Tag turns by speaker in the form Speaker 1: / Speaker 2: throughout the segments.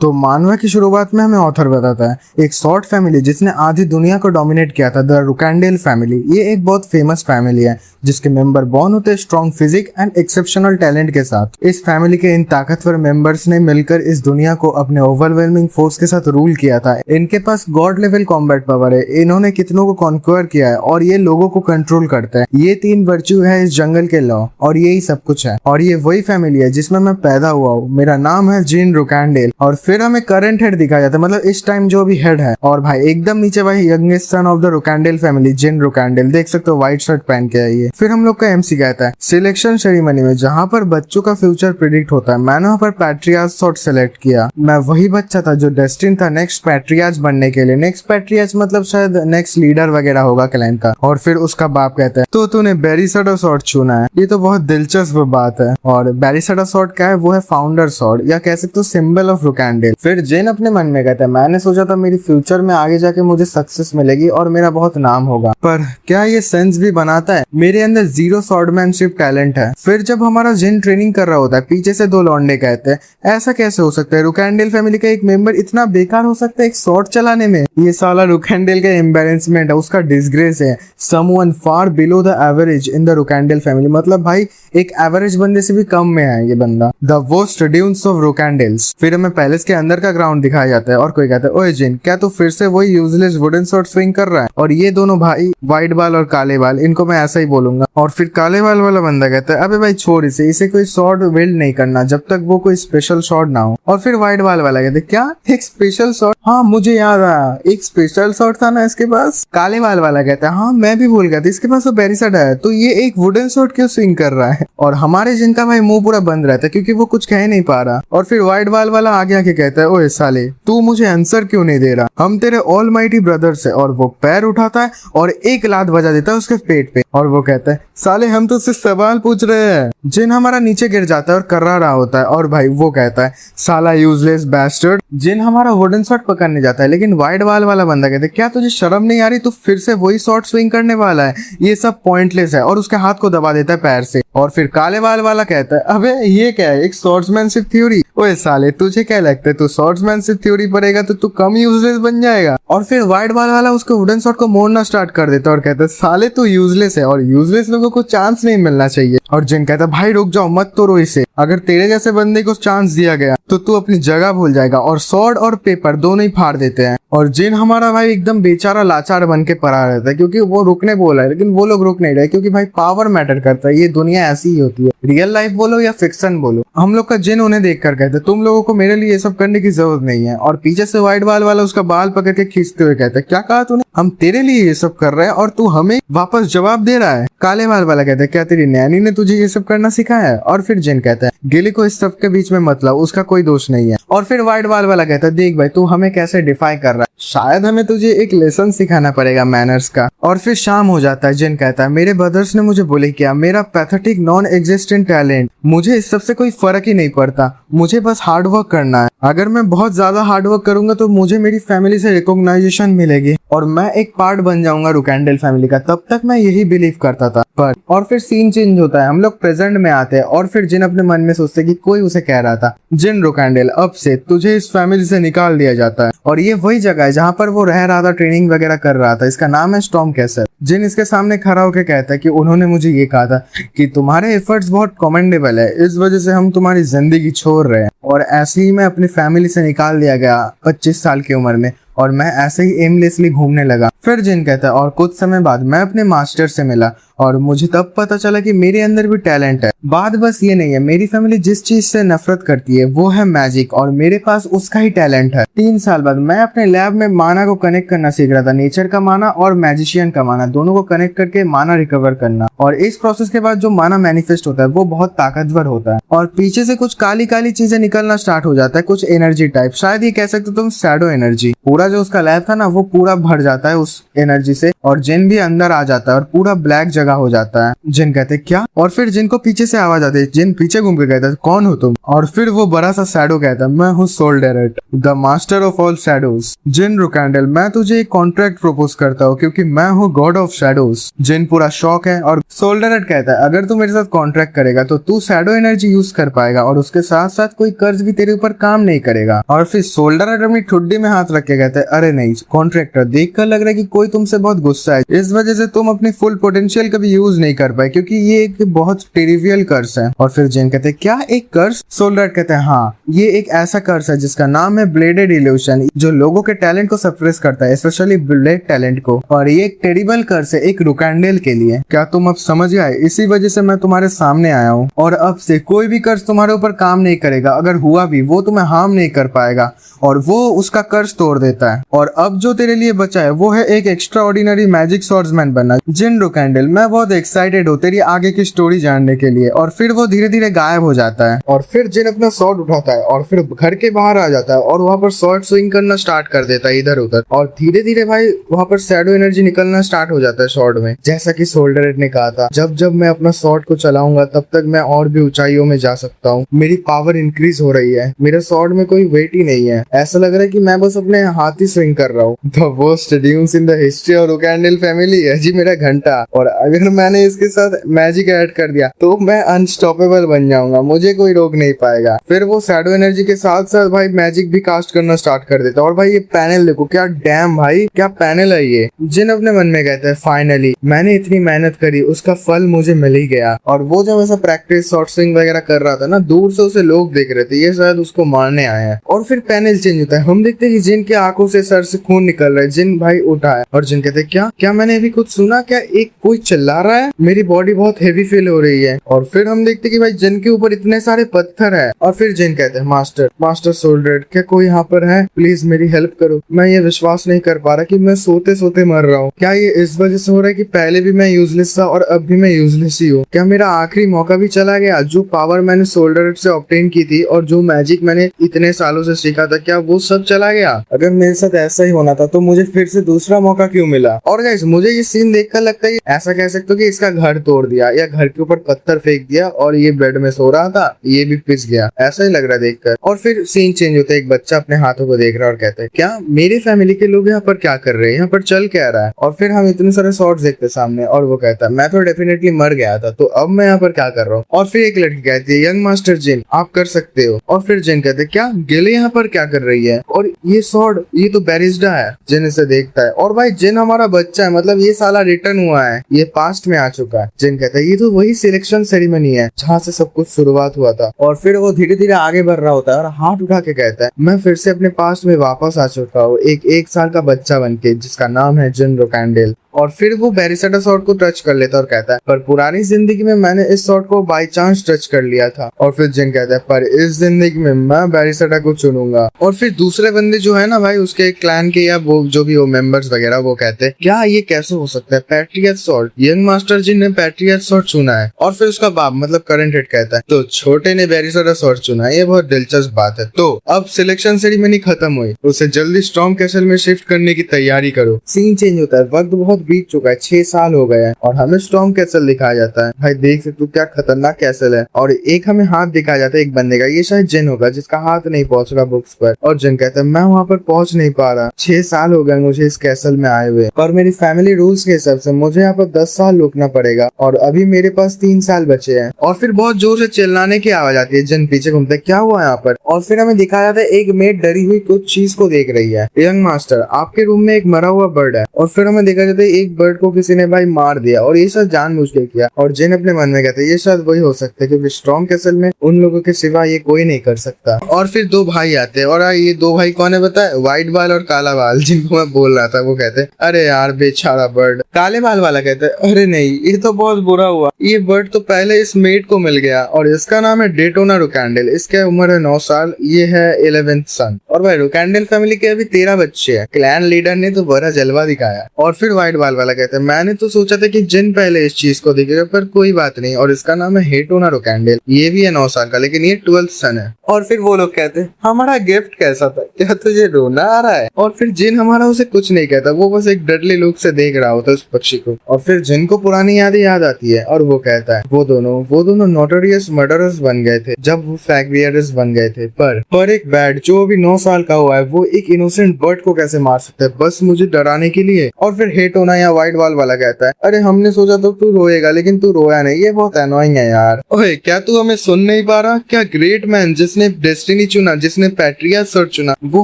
Speaker 1: तो मानवा की शुरुआत में हमें ऑथर बताता है एक शॉर्ट फैमिली जिसने आधी दुनिया को डोमिनेट किया था, द रुकैंडेल फैमिली। ये एक बहुत फेमस फैमिली है जिसके मेंबर बॉर्न होते हैं strong physique and exceptional talent के साथ। इस फैमिली के इन ताकतवर मेंबर्स ने मिलकर इस दुनिया को अपने ओवरवेलमिंग फोर्स के साथ रूल किया था। इनके पास गॉड लेवल कॉम्बैट पावर है, इन्होंने कितनों को कॉन्क्वर किया है और ये लोगों को कंट्रोल करते हैं। ये 3 वर्च्यू है इस जंगल के लॉ और यही सब कुछ है। और ये वही फैमिली है जिसमें मैं पैदा हुआ हूँ। मेरा नाम है जीन रुकैंडेल। और फिर हमें करंट हेड दिखाया जाता है, मतलब इस टाइम जो भी हेड है। और भाई एकदम नीचे भाई youngest son of the Rukandel family Jin Rukandel, देख सकते हो व्हाइट शर्ट पहन के है ये। फिर हम लोग का एमसी कहता है सिलेक्शन सेरेमनी में जहाँ पर बच्चों का फ्यूचर प्रिडिक्ट होता है, मैंने वहाँ पर पैट्रियार्च सॉर्ट सेलेक्ट किया। मैं वही बच्चा था जो डेस्टिन था नेक्स्ट पैट्रियार्च बनने के लिए। नेक्स्ट पैट्रियार्च मतलब शायद नेक्स्ट लीडर वगैरह होगा क्लैन का। और फिर उसका बाप कहता है तो तूने बेरिसडा सॉर्ट चुना है, ये तो बहुत दिलचस्प बात है। और बेरिसडा सॉर्ट क्या है, वो है फाउंडर सॉर्ट या कह सकते हो सिंबल ऑफ रुकैंडेल। फिर जेन अपने मन में कहता है मैंने सोचा था मेरी फ्यूचर में आगे जाके मुझे सक्सेस मिलेगी और मेरा बहुत नाम होगा, पर क्या ये सेंस भी बनाता है? मेरे अंदर जीरो स्वॉर्डमैनशिप टैलेंट है। फिर जब हमारा जिन ट्रेनिंग कर रहा होता है, पीछे से 2 लौंडे कहते हैं ऐसा कैसे हो सकता है, रुकैंडेल फैमिली का एक मेंबर इतना बेकार हो सकता है एक सॉर्ट चलाने में? ये साला रुकैंडेल का एम्बैरेसमेंट है, उसका डिसग्रेस है। Someone far below the average in the Rukandel family, मतलब भाई एक एवरेज बंदे से भी कम में है ये बंदा। The worst dunce of Rukandels. फिर हमें पैलेस के अंदर का ग्राउंड दिखाया जाता है और कोई कहता है ओए जिन, क्या तू फिर से वही यूजलेस वुडन शॉट स्विंग कर रहा है? और ये दोनों भाई व्हाइट बाल और काले बाल, इनको मैं ऐसा ही बोलूंगा। और फिर काले बाल वाला बंदा कहता है अबे भाई छोड़ इसे कोई शॉट वेल्ड नहीं करना जब तक वो कोई स्पेशल शॉट ना हो। और फिर व्हाइट बाल वाला कहते क्या एक स्पेशल शॉट? हाँ मुझे याद आया, एक स्पेशल शॉट था ना इसके पास। काले बाल वाला कहता है हाँ मैं भी भूल गया था, इसके पास तो बेरिसडा है, तो ये एक वुडन शॉट क्यों स्विंग कर रहा है? और हमारे जिनका भाई मुंह पूरा बंद रहता है क्योंकि वो कुछ कह नहीं पा रहा। और फिर व्हाइट बाल वाला आगे आके कहता है ओए साले तू मुझे आंसर क्यों नहीं दे रहा? हम तेरे ऑलमाइटी ब्रदर्स है। और वो पैर उठाता है और एक लात बजा देता है उसके पेट पे और वो कहता है साले हम तो सिर्फ सवाल पूछ रहे हैं। जिन हमारा नीचे गिर जाता है और कर्रा रहा होता है और भाई वो कहता है साला यूजलेस बैस्टर्ड। जिन हमारा वुडन शॉट पकड़ने जाता है लेकिन व्हाइट बाल वाला बंदा कहता है क्या तुझे शर्म नहीं आ रही, तू फिर से वही शॉट स्विंग करने वाला है, ये सब पॉइंटलेस है। और उसके हाथ को दबा देता है पैर से। और फिर काले बाल वाला कहता है अबे ये क्या है, एक स्वॉर्ड्समैनशिप थ्योरी? ओए साले तुझे क्या लगता है तू स्वॉर्ड्समैनशिप थ्योरी पढ़ेगा तो तू कम यूजलेस बन जाएगा? और फिर व्हाइट बाल वाला उसके वुडन शॉट को मोड़ना स्टार्ट कर देता है और कहता है साले तू यूजलेस है और यूजलेस लोगों को चांस नहीं मिलना चाहिए। और जिन कहता है भाई रुक जाओ मत तोड़ो इसे, अगर तेरे जैसे बंदे को चांस दिया गया तो तू अपनी जगह भूल जाएगा। और स्वॉर्ड और पेपर दोनों ही फाड़ देते हैं। और जिन हमारा भाई एकदम बेचारा लाचार बन के पड़ा रहता है क्योंकि वो रुकने बोला है लेकिन वो लोग रुक नहीं रहे क्योंकि भाई पावर मैटर करता है, ये दुनिया ऐसी ही होती है, रियल लाइफ बोलो या फिक्शन बोलो। हम लोग का जिन उन्हें देख कर कहते तुम लोगों को मेरे लिए ये सब करने की जरूरत नहीं है। और पीछे से व्हाइट बाल वाला उसका बाल पकड़ के खींचते हुए कहता है क्या कहा तूने, हम तेरे लिए ये सब कर रहे हैं और तू हमें वापस जवाब दे रहा है? काले बाल वाला कहता है क्या तेरी नैनी ने तुझे ये सब करना सिखाया है? और फिर जिन कहता है गिली को इस सब के बीच में मतलब उसका कोई दोष नहीं है। और फिर व्हाइट बाल वाला कहता है देख भाई तू हमें कैसे डिफाई कर रहा है, शायद हमें तुझे एक लेसन सिखाना पड़ेगा मैनर्स का। और फिर शाम हो जाता है। जिन कहता है मेरे ब्रदर्स ने मुझे बुली किया, मेरा पैथेटिक नॉन एग्जिस्टेंट टैलेंट, मुझे इस सब से कोई फर्क ही नहीं पड़ता, मुझे बस हार्ड वर्क करना है। अगर मैं बहुत ज्यादा हार्ड वर्क करूंगा तो मुझे मेरी फैमिली से रिकॉग्नाइजेशन मिलेगी और मैं एक पार्ट बन जाऊंगा रुकैंडेल फैमिली का। तब तक मैं यही बिलीव करता था। पर और फिर सीन चेंज होता है, हम लोग प्रेजेंट में आते हैं और फिर जिन अपने मन में सोचते कि कोई उसे कह रहा था जिन रुकैंडेल अब से तुझे इस फैमिली से निकाल दिया जाता है। और ये वही जगह है जहाँ पर वो रह रहा था, ट्रेनिंग वगैरह कर रहा था। इसका नाम है स्टॉर्म कैसल। जिन इसके सामने खड़ा होकर कहता है कि उन्होंने मुझे ये कहा था कि तुम्हारे एफर्ट्स बहुत कमेंडेबल है, इस वजह से हम तुम्हारी जिंदगी छोड़ रहे हैं। और ऐसे ही मैं अपनी फैमिली से निकाल दिया गया 25 साल की उम्र में और मैं ऐसे ही एमलेसली घूमने लगा। फिर जिन कहता है और कुछ समय बाद मैं अपने मास्टर से मिला और मुझे तब पता चला कि मेरे अंदर भी टैलेंट है। बात बस ये नहीं है, मेरी फैमिली जिस चीज से नफरत करती है वो है मैजिक और मेरे पास उसका ही टैलेंट है। 3 साल बाद मैं अपने लैब में माना को कनेक्ट करना सीख रहा था, नेचर का माना और मैजिशियन का माना, दोनों को कनेक्ट करके माना रिकवर करना। और इस प्रोसेस के बाद जो माना मैनिफेस्ट होता है वो बहुत ताकतवर होता है और पीछे से कुछ काली काली चीजें निकलना स्टार्ट हो जाता है, कुछ एनर्जी टाइप, शायद ये कह सकते हो तुम शैडो एनर्जी। पूरा जो उसका लैब था ना वो पूरा भर जाता है उस एनर्जी से और जिन भी अंदर आ जाता है और पूरा ब्लैक जगह हो जाता है। जिन कहते क्या? और फिर जिन को पीछे से से आवाज आती है। जिन पीछे घूम के कहता है कौन हो तुम, और फिर वो बड़ा सा शैडो कहता है मैं हूँ Sol Deret, the master of all shadows. Jin Rukandel मैं तुझे एक कॉन्ट्रैक्ट प्रपोज करता हूँ क्योंकि मैं हूँ गॉड ऑफ शैडोज। जिन पूरा शॉक है और सोल डेरेट कहता है अगर तू मेरे साथ कॉन्ट्रैक्ट करेगा तो तू शैडो एनर्जी यूज कर पाएगा और उसके साथ साथ कोई कर्ज भी तेरे ऊपर काम नहीं करेगा। और फिर सोल डेरेट अपनी ठुड्डी में हाथ रख के कहता है अरे नहीं कॉन्ट्रैक्टर, देख कर लग रहा है कि कोई तुमसे बहुत गुस्सा है, इस वजह से तुम अपनी फुल पोटेंशियल कभी यूज नहीं कर पाए क्योंकि ये एक बहुत ट्रिवियल कर्ज है। और फिर जिन कहते हैं क्या एक कर्ज? सोल डेरेट कहते हैं हाँ, ये एक ऐसा कर्ज है जिसका नाम है ब्लेडेड इल्यूशन, जो लोगों के टैलेंट को सप्रेस करता है, स्पेशली ब्लेड टैलेंट को। और ये एक टेरिबल कर्ज है एक रुकैंडल के लिए। क्या तुम अब समझ गए? इसी वजह से मैं तुम्हारे सामने आया हूँ और अब से कोई भी कर्ज तुम्हारे ऊपर काम नहीं करेगा, अगर हुआ भी वो तुम्हें हार्म नहीं कर पाएगा। और वो उसका कर्ज तोड़ देता है। और अब जो तेरे लिए बचा है वो है एक एक्स्ट्रा ऑर्डिनरी मैजिक स्वॉर्ड्समैन बनना। जिन रुकैंडल मैं बहुत एक्साइटेड हूँ तेरी आगे की स्टोरी जानने के लिए। और फिर वो धीरे धीरे गायब हो जाता है और फिर जिन अपना स्वॉर्ड उठाता है और फिर घर के बाहर आ जाता है और वहाँ पर स्वॉर्ड स्विंग करना स्टार्ट कर देता है इधर उधर। और धीरे धीरे भाई वहाँ पर शैडो एनर्जी निकलना स्टार्ट हो जाता है स्वॉर्ड में। जैसा कि सोल डेरेट ने कहा था जब जब मैं अपना स्वॉर्ड को चलाऊंगा तब तक मैं और भी ऊंचाइयों में जा सकता हूँ, मेरी पावर इंक्रीज हो रही है, मेरे स्वॉर्ड में कोई वेट ही नहीं है, ऐसा लग रहा है कि मैं बस अपने हाथ ही स्विंग कर रहा हूँ। The worst dunce in the history of Rukandel family है जी मेरा घंटा। और अगर मैंने इसके साथ मैजिक ऐड कर दिया तो मैं अनस्टॉपेबल बन जाऊंगा, मुझे कोई रोक नहीं पाएगा। फिर वो शैडो एनर्जी के साथ साथ भाई मैजिक भी कास्ट करना स्टार्ट कर देता है। और भाई ये पैनल देखो, क्या डैम भाई, क्या पैनल है ये। जिन अपने मन में कहता है फाइनली मैंने इतनी मेहनत करी, उसका फल मुझे मिल ही गया। और वो जब ऐसा प्रैक्टिस शॉर्ट स्विंग वगैरह कर रहा था ना, दूर से उसे लोग देख रहे थे, ये शायद उसको मारने आए हैं। और फिर पैनल चेंज होता है, हम देखते हैं कि जिन के आंखों से सर से खून निकल रहा है। जिन भाई उठा है और जिन कहते हैं क्या क्या मैंने अभी कुछ सुना, क्या एक कोई चिल्ला रहा है, मेरी बॉडी बहुत हेवी फील हो रही है। और फिर हम देखते कि भाई जिन के ऊपर इतने सारे पत्थर है। और फिर जिन कहते हैं मास्टर सोल डेरेट, क्या कोई यहाँ पर है, प्लीज मेरी हेल्प करो, मैं ये विश्वास नहीं कर पा रहा कि मैं सोते सोते मर रहा हूँ। क्या ये इस वजह से हो रहा है कि पहले भी मैं यूजलेस था और अब भी मैं यूजलेस ही हूँ? क्या मेरा आखिरी मौका भी चला गया? जो पावर मैंने सोल डेरेट से ऑब्टेन की थी और जो मैजिक मैंने इतने सालों से सीखा था, क्या वो सब चला गया? अगर मेरे साथ ऐसा ही होना था तो मुझे फिर से दूसरा मौका क्यों मिला? और गाइस मुझे ये सीन देखकर लगता है कि ऐसा कह सकते हो कि इसका घर तोड़ दिया या घर के ऊपर पत्थर फेंक दिया और ये बेड में सो रहा था, ये भी पिस गया, ऐसा ही लग रहा है देखकर। और फिर सीन चेंज होता है, एक बच्चा अपने हाथों को देख रहा है और कहता है क्या मेरे फैमिली के लोग यहाँ पर क्या कर रहे हैं, यहाँ पर चल क्या रहा है? और फिर हम इतने सारे शॉट्स देखते सामने और वो कहता है मैं तो डेफिनेटली मर गया था, तो अब मैं यहाँ पर क्या कर रहा हूँ? और फिर एक लड़की कहती है यंग मास्टर जिन आप कर सकते हो। और फिर जिन कहते हैं क्या गिले यहाँ पर क्या कर रही है, और ये स्वॉर्ड ये तो बैरिस्टा है। जिन इसे देखता है और भाई जिन हमारा बच्चा है, मतलब ये साला रिटर्न हुआ है, ये पास्ट में आ चुका है। जिन कहता है ये तो वही सिलेक्शन सेरेमनी है जहाँ से सब कुछ शुरुआत हुआ था। और फिर वो धीरे धीरे आगे बढ़ रहा होता है और हाथ उठा के कहता है मैं फिर से अपने पास्ट में वापस आ चुका हूँ, एक साल का बच्चा बनके जिसका नाम है जिन रुकैंडल। और फिर वो बैरिस्टा स्वॉर्ड को टच कर लेता है और कहता है पर पुरानी जिंदगी में मैंने इस स्वॉर्ड को बाय चांस टच कर लिया था। और फिर जिन कहता है पर इस जिंदगी में मैं बैरिस्टा को चुनूंगा। और फिर दूसरे बंदे जो है ना भाई उसके क्लैन के या वो जो भी वो मेंबर्स वगैरह वो कहते हैं क्या ये कैसे हो सकता है, पैट्रियट स्वॉर्ड, यंग मास्टर जिन ने पैट्रियट स्वॉर्ड चुना है। और फिर उसका बाप मतलब करंट हेड कहता है तो छोटे ने बैरिस्टा स्वॉर्ड चुना, ये बहुत दिलचस्प बात है। तो अब सिलेक्शन सेरेमनी खत्म हुई, उसे जल्दी स्टॉर्म कैसल में शिफ्ट करने की तैयारी करो। सीन चेंज होता है, वक्त बहुत बीत चुका है, 6 साल हो गए हैं और हमें स्टॉर्म कैसल दिखाया जाता है। भाई देख सकते हो क्या खतरनाक कैसल है। और एक हमें हाथ दिखाया जाता है एक बंदे का, ये शायद जिन होगा जिसका हाथ नहीं पहुंच रहा बुक्स पर। और जिन कहता है मैं वहाँ पर पहुंच नहीं पा रहा, 6 साल हो गए मुझे इस कैसल में आए हुए और मेरी फैमिली रूल्स के हिसाब से मुझे यहाँ पर 10 साल रुकना पड़ेगा और अभी मेरे पास 3 साल बचे हैं। और फिर बहुत जोर से चिल्लाने की आवाज आती है, जिन पीछे घूमता है क्या हुआ यहाँ पर। और फिर हमें दिखाया जाता है एक मेड डरी हुई कुछ चीज को देख रही है। यंग मास्टर आपके रूम में एक मरा हुआ बर्ड है। और फिर हमें देखा जाता है एक बर्ड को किसी ने भाई मार दिया और ये शायद जानबूझ के किया। और जिन अपने मन में कहते हैं ये शायद वही हो सकता है क्योंकि स्टॉर्म कैसल में उन लोगों के सिवा ये कोई नहीं कर सकता। और फिर 2 भाई आते हैं और ये 2 भाई कौन है पता है, व्हाइट बाल और काला बाल, जिनको मैं बोल रहा था। वो कहते हैं अरे यार बेचारा बर्ड। काले बाल वाला कहता है अरे नहीं ये तो बहुत बुरा हुआ, ये बर्ड तो पहले इस मेड को मिल गया और इसका नाम है डेटोना रुकैंडल, इसकी उम्र है 9 साल, ये है 11th सन। और भाई रुकैंडल फैमिली के अभी 13 बच्चे हैं। क्लैन लीडर ने तो बड़ा जलवा दिखाया। और फिर व्हाइट वाइट बाल वाला कहता है मैंने तो सोचा था कि जिन पहले इस चीज को देखेगा, पर कोई बात नहीं, और इसका नाम है हेटोना रोकैंडेल, ये भी है 9 साल का, लेकिन ये 12th सन है। और फिर वो लोग कहते हैं हमारा गिफ्ट कैसा था, क्या तुझे रोना आ रहा है? और फिर जिन हमारा उसे कुछ नहीं कहता, वो बस एक डडली लुक से देख रहा होता है उस पक्षी को। और फिर जिन को पुरानी यादें याद आती है और वो कहता है वो दोनों नोटोरियस मर्डरर्स बन गए थे जब वो फ्लैग बियरर्स बन गए थे, पर एक बैट जो अभी 9 साल का हुआ है वो एक इनोसेंट बर्ड को कैसे मार सकता है बस मुझे डराने के लिए। और फिर हेटोना या व्हाइट बाल वाला कहता है अरे हमने सोचा तो तू रोएगा, लेकिन तू रोया नहीं, ये बहुत एनोइंग है यार। ओए क्या तू हमें सुन नहीं पा रहा? क्या ग्रेट मैन जिसने डेस्टिनी चुना, जिसने पैट्रिया सर्च चुना, वो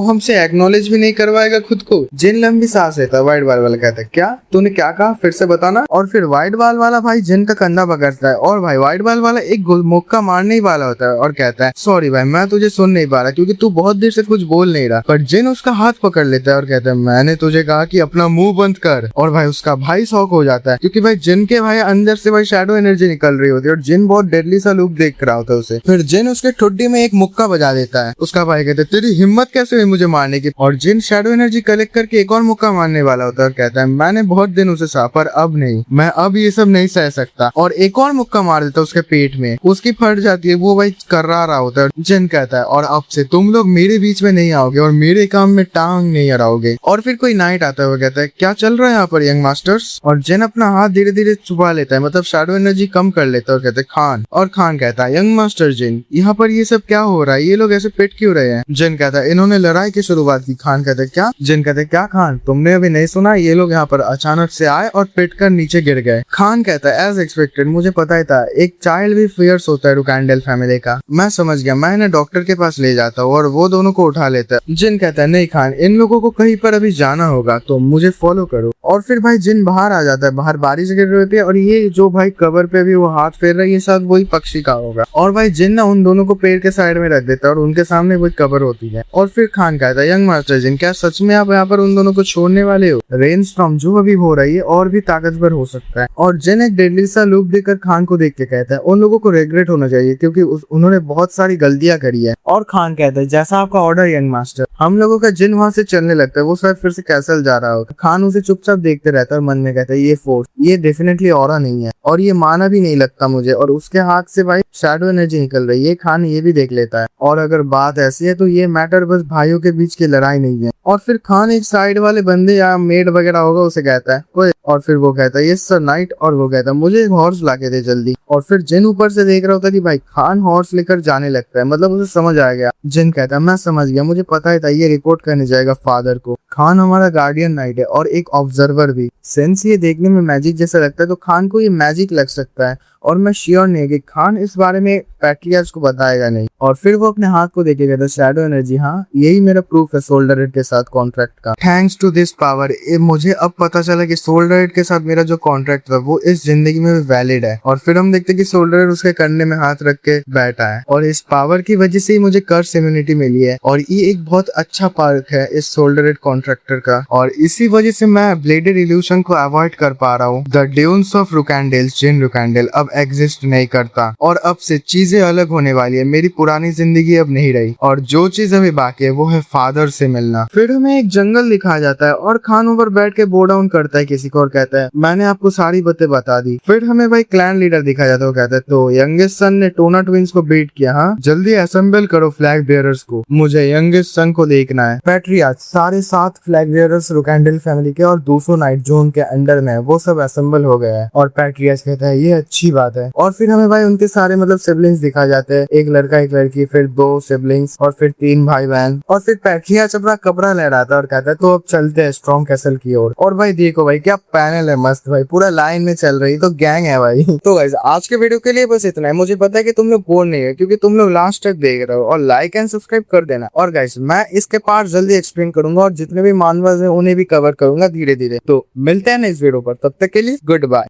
Speaker 1: हमसे एक्नॉलेज भी नहीं करवाएगा खुद को? जिन लंबी सांस लेता है, व्हाइट बाल वाला कहता है क्या तूने क्या कहा, फिर से बताना। और फिर व्हाइट बाल वाला भाई जिन का कंधा पकड़ता है और भाई व्हाइट बाल वाला एक मुक्का मारने ही वाला होता है और कहता है सॉरी भाई मैं तुझे सुन नहीं पा रहा क्योंकि तू बहुत देर से कुछ बोल नहीं रहा। पर जिन उसका हाथ पकड़ लेता है और कहता है मैंने तुझे कहा कि अपना मुंह बंद कर। और भाई उसका भाई शॉक हो जाता है क्योंकि भाई जिन के भाई अंदर से भाई शैडो एनर्जी निकल रही होती है और जिन बहुत डेडली सा लुक देख रहा होता है उसे। फिर जिन उसके ठुड्डी में एक मुक्का बजा देता है। उसका भाई कहता है तेरी हिम्मत कैसे हुई मुझे मारने की? और जिन शैडो एनर्जी कलेक्ट करके एक और मुक्का मारने वाला होता है और कहता है मैंने बहुत दिन उसे सहा पर अब नहीं, मैं अब ये सब नहीं सह सकता। और एक और मुक्का मार देता है उसके पेट में, उसकी फट जाती है, वो भाई कर्रा रहा होता है। जिन कहता है और अब से तुम लोग मेरे बीच में नहीं आओगे और मेरे काम में टांग नहीं अड़ाओगे। और फिर कोई नाइट आता है, वो कहता है क्या चल रहा है यहाँ पर यंग मास्टर्स? और जिन अपना हाथ धीरे धीरे छुपा लेता है, मतलब शैडो एनर्जी कम कर लेता है और कहता है खान। और खान कहता है यंग मास्टर जिन यहाँ पर ये सब क्या हो रहा है, ये लोग ऐसे पिट क्यों रहे हैं? जिन कहता है इन्होंने लड़ाई की शुरुआत की। खान कहता है क्या? जिन कहते क्या खान तुमने अभी नहीं सुना, ये लोग यहाँ पर अचानक से आए और पिट कर नीचे गिर गए। खान कहता है एज एक्सपेक्टेड, मुझे पता ही था, एक चाइल्ड भी फियर्स होता है रोकैंडेल फैमिली का, मैं समझ गया, मैं इन्हें डॉक्टर के पास ले जाता हूँ और वो दोनों को उठा लेता है। जिन कहता है नहीं खान, इन लोगों को कहीं पर अभी जाना होगा तो मुझे फॉलो करो। और फिर भाई जिन बाहर आ जाता है, बाहर बारिश गिर रही होती है और ये जो भाई कवर पे भी वो हाथ फेर रहा है, ये शायद वही पक्षी का होगा। और भाई जिन ना उन दोनों को पेड़ के साइड में रख देता है और उनके सामने वही कवर होती है। और फिर खान कहता है यंग मास्टर जिन क्या सच में आप यहाँ पर उन दोनों को छोड़ने वाले हो? रेन स्टॉर्म जो अभी हो रही है और भी ताकतवर हो सकता है। और जिन एक डेडली सा लुक देकर खान को देख के कहता है उन लोगों को रिग्रेट होना चाहिए क्योंकि उन्होंने बहुत सारी गलतियां करी है। और खान कहता है जैसा आपका ऑर्डर यंग मास्टर। हम लोगों का जिन वहां से चलने लगता है, वो शायद फिर से कैसल जा रहा होता है। खान उसे चुपचाप देखते रहता है और मन में कहता है ये फोर्स, ये डेफिनेटली ऑरा नहीं है और ये माना भी नहीं लगता मुझे। और उसके हाथ से भाई शैडो एनर्जी निकल रही है, खान ये भी देख लेता है। और अगर बात ऐसी है तो ये मैटर बस भाइयों के बीच की लड़ाई नहीं है। और फिर खान एक साइड वाले बंदे या मेड वगैरह होगा उसे कहता है ओए, और फिर वो कहता है यस सर नाइट। और वो कहता है मुझे एक हॉर्स ला के दे जल्दी। और फिर जिन ऊपर से देख रहा होता है कि भाई खान हॉर्स लेकर जाने लगता है, मतलब उसे समझ आ गया। जिन कहता है मैं समझ गया, मुझे पता ही था ये रिपोर्ट करने जाएगा फादर को। खान हमारा गार्डियन नाइट है और एक ऑब्जर्वर भी। सेंस ये देखने में मैजिक जैसा लगता है तो खान को ये मैजिक लग सकता है और मैं श्योर नहीं कि खान इस बारे में पैट्रियाज को बताएगा नहीं। और फिर वो अपने हाथ को देखेगा तो शैडो एनर्जी, हाँ यही मेरा प्रूफ है सोल्डर रेड के साथ कॉन्ट्रैक्ट का। थैंक्स टू दिस पावर मुझे अब पता चला कि सोल्डर रेड के साथ मेरा जो कॉन्ट्रैक्ट था वो इस जिंदगी में भी वैलिड है। और फिर हम देखते कि सोल्डर रेड उसके कंधे में हाथ रख के बैठा है और इस पावर की वजह से ही मुझे कर्स इम्यूनिटी मिली है और ये एक बहुत अच्छा पार्क है इस सोल्डर रेड कॉन्ट्रैक्टर का। और इसी वजह से मैं ब्लेडेड इल्यूशन को अवॉइड कर पा रहा हूँ। द ड्यून्स ऑफ रोकैंडेल जिन रोकैंडेल अब एग्जिस्ट नहीं करता और अब से चीजें अलग होने वाली है। मेरी पुरानी जिंदगी अब नहीं रही और जो चीज अभी बाकी है वो है फादर से मिलना। फिर हमें एक जंगल दिखाया जाता है और खान ऊपर बैठ के बो डाउन करता है किसी को और कहता है मैंने आपको सारी बातें बता दी। फिर हमें भाई क्लैन लीडर दिखाया जाता है, वो कहता है तो यंगेस्ट सन ने टोना ट्विंस को बीट किया, हाँ जल्दी असेंबल करो फ्लैग बेयरर्स को, मुझे यंगेस्ट सन को देखना है। पैट्रियाज सारे 7 फ्लैग बेयरर्स रोकैंडेल फैमिली के और 200 नाइट जो उनके अंडर में है वो सब असेंबल हो गया है। और पैट्रियाज कहता है ये अच्छी बात है। और फिर हमें भाई उनके सारे मतलब सिबलिंग्स दिखा जाते हैं, एक लड़का एक लड़की, फिर 2 सिबलिंग्स और फिर 3 भाई बहन। और फिर पैट्रियाज अपना कपड़ा लहराता है और कहता है तो अब चलते हैं स्ट्रॉन्ग कैसल की ओर। और भाई देखो भाई क्या पैनल है मस्त, भाई पूरा लाइन में चल रही, तो गैंग है भाई। तो गाइस आज के वीडियो के लिए बस इतना है। मुझे पता है कि तुम लोग बोर नहीं है क्योंकि तुम लोग लास्ट तक देख रहे हो और लाइक एंड सब्सक्राइब कर देना। और गाइस मैं इसके पार्ट जल्दी एक्सप्लेन करूंगा और जितने भी मानवास है उन्हें भी कवर करूंगा धीरे धीरे। तो मिलते हैं ना इस वीडियो पर, तब तक के लिए गुड बाय।